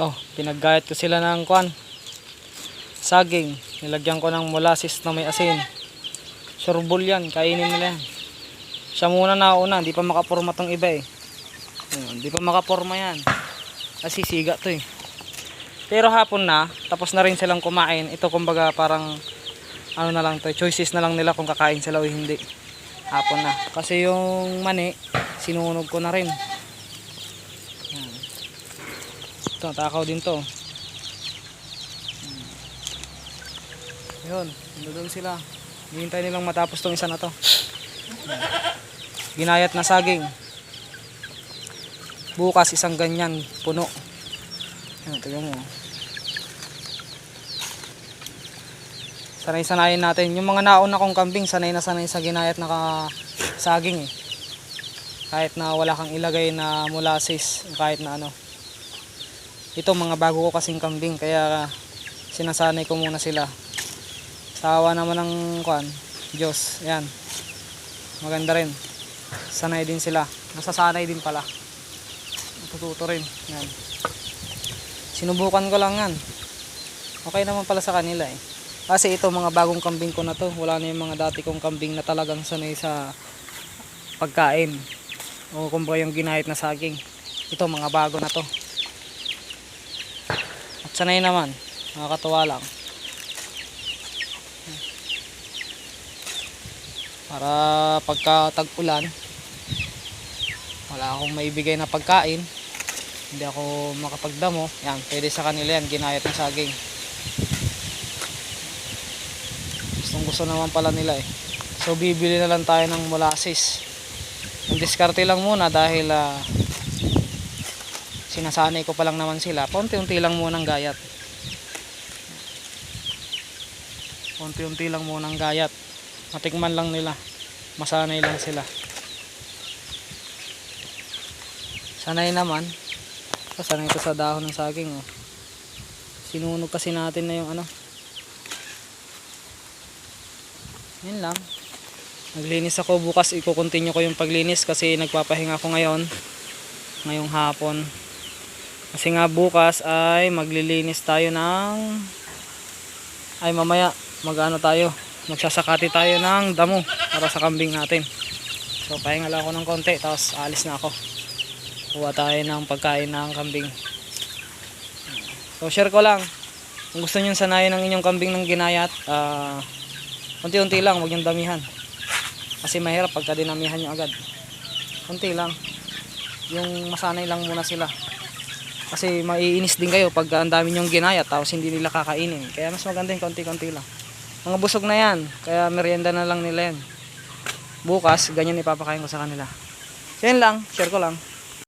Oh, pinaggayat ko sila ng kwan. Saging. Nilagyan ko ng molasses na may asin. Surbol yan, kainin nila yan. Siya muna nauna, hindi pa makaporma tong iba eh. Hindi pa makaporma yan. Kasi siga to eh. Pero hapon na, tapos na rin silang kumain. Ito kumbaga parang ano na lang to, choices na lang nila kung kakain sila o hindi. Hapon na. Kasi yung mani, sinunog ko na rin. Ito, takaw din to. Yun, doon sila. Hihintay nilang matapos tong isa na to. Ginayat na saging. Bukas isang ganyan puno. Yan, tignan mo. Sanay-sanayin natin. Yung mga nauna kong kambing, sanay na sanay sa ginayat na saging eh. Kahit na wala kang ilagay na molasses, kahit na ano. Ito mga bago ko kasing kambing, kaya sinasanay ko muna sila. Tawa naman ng kuan, Diyos. Yan. Maganda rin. Sanay din sila. Nasasanay din pala. Natututo rin. Yan. Sinubukan ko lang yan. Okay naman pala sa kanila eh. Kasi ito mga bagong kambing ko na to. Wala na yung mga dati kong kambing na talagang sanay sa pagkain. O kumbaga yung ginahit na saging. Ito mga bago na to. At sanay naman. Nakakatuwa lang. Para pagka tag-ulan, wala akong maibigay na pagkain. Hindi ako makapagdamo. Yan, pwede sa kanila yan. Ginayat na saging. Gusto naman pala nila eh. So bibili na lang tayo ng molasses. Ang diskarte lang muna dahil sinasanay ko pa lang naman sila. Paunti-unti lang muna ang gayat. Paunti-unti lang muna ang gayat. Matikman lang nila. Masanay lang sila. Sanay naman. Sanay ko sa dahon ng saging oh. Sinunog kasi natin na yung ano. Yan lang. Naglinis ako bukas, i-continue ko yung paglinis kasi nagpapahinga ako ngayong hapon. Kasi nga bukas ay maglilinis tayo mamaya mag-ano tayo, magsasakati tayo ng damo para sa kambing natin. So pahinga lang ako ng konti tapos alis na ako. Kuha tayo ng pagkain ng kambing. So share ko lang. Kung gusto niyo sanayin ng inyong kambing ng ginayat, unti-unti lang, huwag niyong damihan. Kasi mahirap pagka dinamihan nyo agad. Unti lang. Yung masanay lang muna sila. Kasi maiinis din kayo pag ang dami nyong ginayat tapos hindi nila kakainin. Kaya mas maganda yung konti-konti lang. Mga busog na yan. Kaya merienda na lang nila yan. Bukas, ganyan ipapakain ko sa kanila. So yan lang, share ko lang.